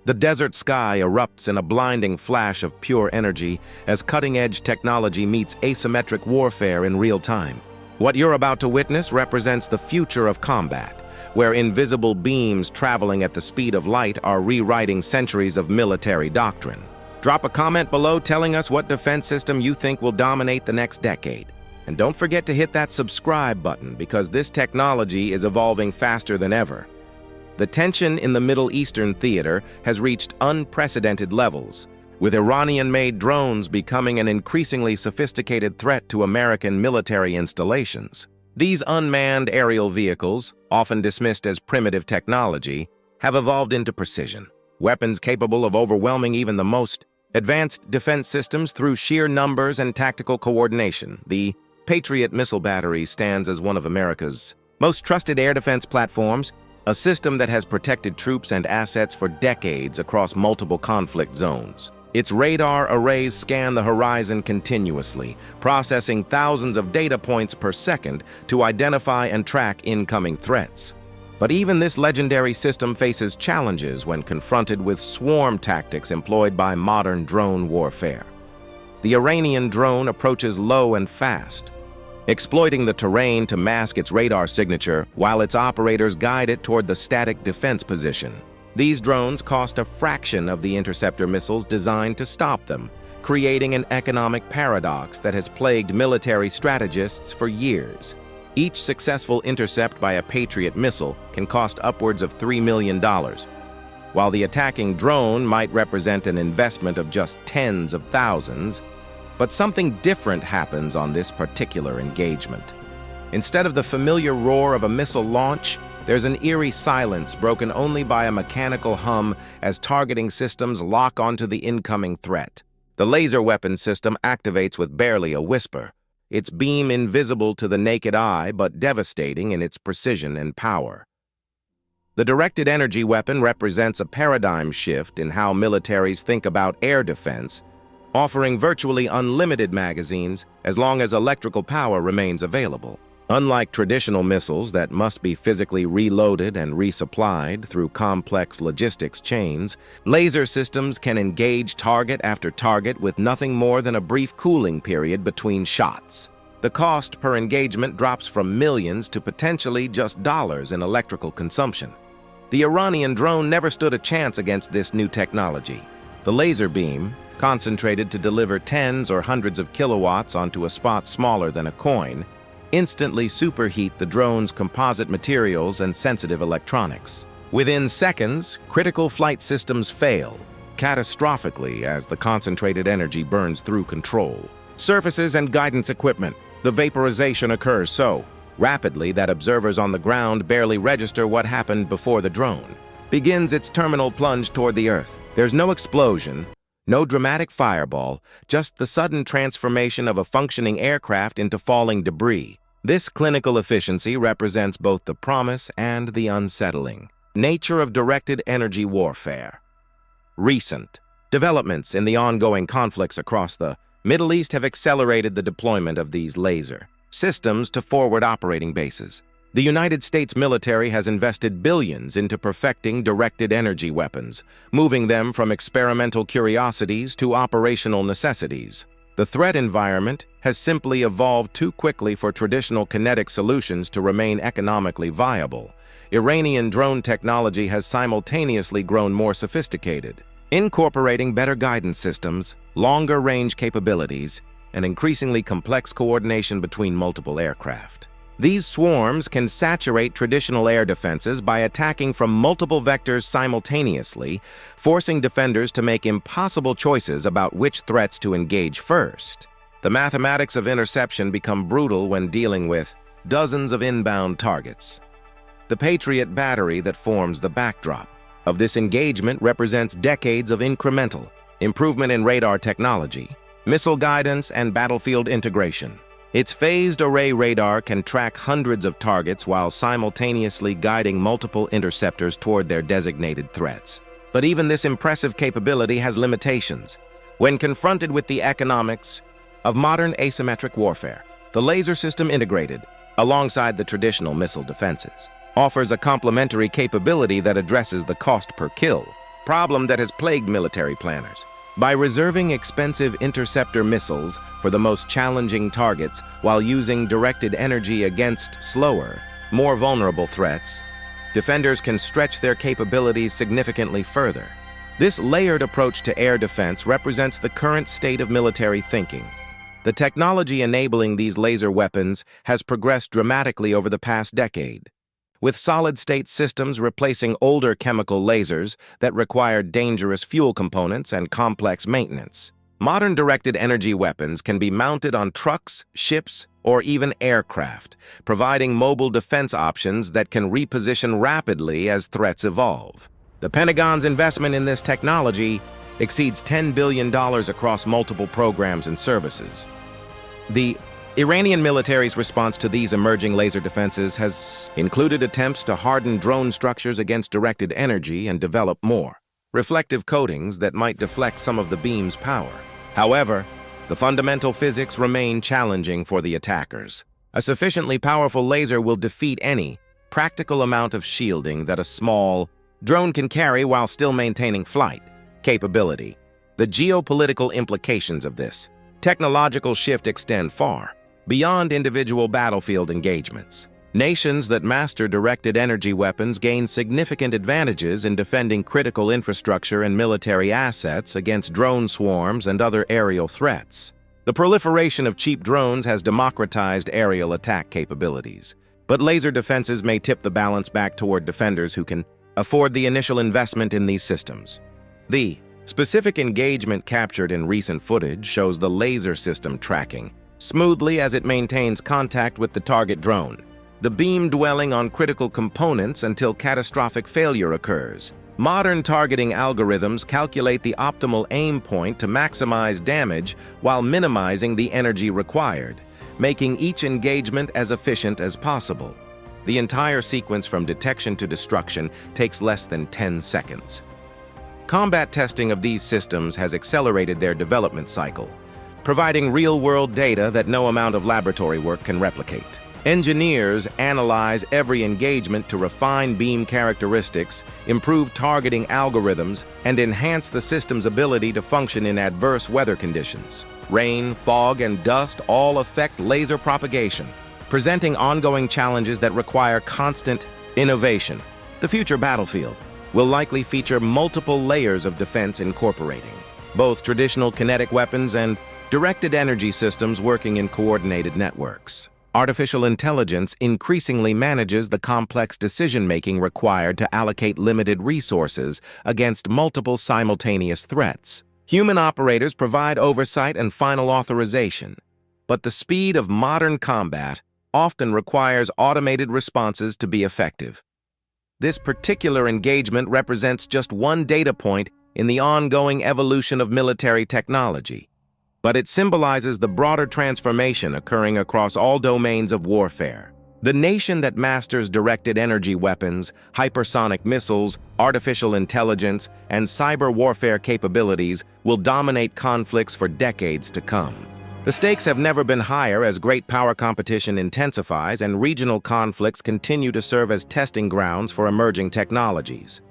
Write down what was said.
The desert sky erupts in a blinding flash of pure energy as cutting-edge technology meets asymmetric warfare in real time. What you're about to witness represents the future of combat, where invisible beams traveling at the speed of light are rewriting centuries of military doctrine. Drop a comment below telling us what defense system you think will dominate the next decade. And don't forget to hit that subscribe button because this technology is evolving faster than ever. The tension in the Middle Eastern theater has reached unprecedented levels, with Iranian-made drones becoming an increasingly sophisticated threat to American military installations. These unmanned aerial vehicles, often dismissed as primitive technology, have evolved into precision, weapons capable of overwhelming even the most advanced defense systems through sheer numbers and tactical coordination. The Patriot missile battery stands as one of America's most trusted air defense platforms, a system that has protected troops and assets for decades across multiple conflict zones. Its radar arrays scan the horizon continuously, processing thousands of data points per second to identify and track incoming threats. But even this legendary system faces challenges when confronted with swarm tactics employed by modern drone warfare. The Iranian drone approaches low and fast, exploiting the terrain to mask its radar signature while its operators guide it toward the static defense position. These drones cost a fraction of the interceptor missiles designed to stop them, creating an economic paradox that has plagued military strategists for years. Each successful intercept by a Patriot missile can cost upwards of $3 million, while the attacking drone might represent an investment of just tens of thousands. But something different happens on this particular engagement. Instead of the familiar roar of a missile launch, there's an eerie silence broken only by a mechanical hum as targeting systems lock onto the incoming threat. The laser weapon system activates with barely a whisper, its beam invisible to the naked eye but devastating in its precision and power. The directed energy weapon represents a paradigm shift in how militaries think about air defense, offering virtually unlimited magazines as long as electrical power remains available. Unlike traditional missiles that must be physically reloaded and resupplied through complex logistics chains, laser systems can engage target after target with nothing more than a brief cooling period between shots. The cost per engagement drops from millions to potentially just dollars in electrical consumption. The Iranian drone never stood a chance against this new technology. The laser beam, concentrated to deliver tens or hundreds of kilowatts onto a spot smaller than a coin, instantly superheat the drone's composite materials and sensitive electronics. Within seconds, critical flight systems fail, catastrophically as the concentrated energy burns through control. Surfaces and guidance equipment. The vaporization occurs so rapidly that observers on the ground barely register what happened before the drone begins its terminal plunge toward the Earth. There's no explosion, no dramatic fireball, just the sudden transformation of a functioning aircraft into falling debris. This clinical efficiency represents both the promise and the unsettling nature of directed energy warfare. Recent developments in the ongoing conflicts across the Middle East have accelerated the deployment of these laser systems to forward operating bases. The United States military has invested billions into perfecting directed energy weapons, moving them from experimental curiosities to operational necessities. The threat environment has simply evolved too quickly for traditional kinetic solutions to remain economically viable. Iranian drone technology has simultaneously grown more sophisticated, incorporating better guidance systems, longer range capabilities, and increasingly complex coordination between multiple aircraft. These swarms can saturate traditional air defenses by attacking from multiple vectors simultaneously, forcing defenders to make impossible choices about which threats to engage first. The mathematics of interception become brutal when dealing with dozens of inbound targets. The Patriot battery that forms the backdrop of this engagement represents decades of incremental improvement in radar technology, missile guidance, and battlefield integration. Its phased array radar can track hundreds of targets while simultaneously guiding multiple interceptors toward their designated threats. But even this impressive capability has limitations. When confronted with the economics of modern asymmetric warfare, the laser system integrated, alongside the traditional missile defenses, offers a complementary capability that addresses the cost per kill, problem that has plagued military planners. By reserving expensive interceptor missiles for the most challenging targets while using directed energy against slower, more vulnerable threats, defenders can stretch their capabilities significantly further. This layered approach to air defense represents the current state of military thinking. The technology enabling these laser weapons has progressed dramatically over the past decade, with solid-state systems replacing older chemical lasers that required dangerous fuel components and complex maintenance. Modern directed energy weapons can be mounted on trucks, ships, or even aircraft, providing mobile defense options that can reposition rapidly as threats evolve. The Pentagon's investment in this technology exceeds $10 billion across multiple programs and services. The Iranian military's response to these emerging laser defenses has included attempts to harden drone structures against directed energy and develop more reflective coatings that might deflect some of the beam's power. However, the fundamental physics remain challenging for the attackers. A sufficiently powerful laser will defeat any practical amount of shielding that a small drone can carry while still maintaining flight capability. The geopolitical implications of this technological shift extend far beyond individual battlefield engagements. Nations that master directed energy weapons gain significant advantages in defending critical infrastructure and military assets against drone swarms and other aerial threats. The proliferation of cheap drones has democratized aerial attack capabilities, but laser defenses may tip the balance back toward defenders who can afford the initial investment in these systems. The specific engagement captured in recent footage shows the laser system tracking smoothly as it maintains contact with the target drone, the beam dwelling on critical components until catastrophic failure occurs. Modern targeting algorithms calculate the optimal aim point to maximize damage while minimizing the energy required, making each engagement as efficient as possible. The entire sequence from detection to destruction takes less than 10 seconds. Combat testing of these systems has accelerated their development cycle, providing real-world data that no amount of laboratory work can replicate. Engineers analyze every engagement to refine beam characteristics, improve targeting algorithms, and enhance the system's ability to function in adverse weather conditions. Rain, fog, and dust all affect laser propagation, presenting ongoing challenges that require constant innovation. The future battlefield will likely feature multiple layers of defense incorporating both traditional kinetic weapons and directed energy systems working in coordinated networks. Artificial intelligence increasingly manages the complex decision-making required to allocate limited resources against multiple simultaneous threats. Human operators provide oversight and final authorization, but the speed of modern combat often requires automated responses to be effective. This particular engagement represents just one data point in the ongoing evolution of military technology, but it symbolizes the broader transformation occurring across all domains of warfare. The nation that masters directed energy weapons, hypersonic missiles, artificial intelligence, and cyber warfare capabilities will dominate conflicts for decades to come. The stakes have never been higher as great power competition intensifies and regional conflicts continue to serve as testing grounds for emerging technologies.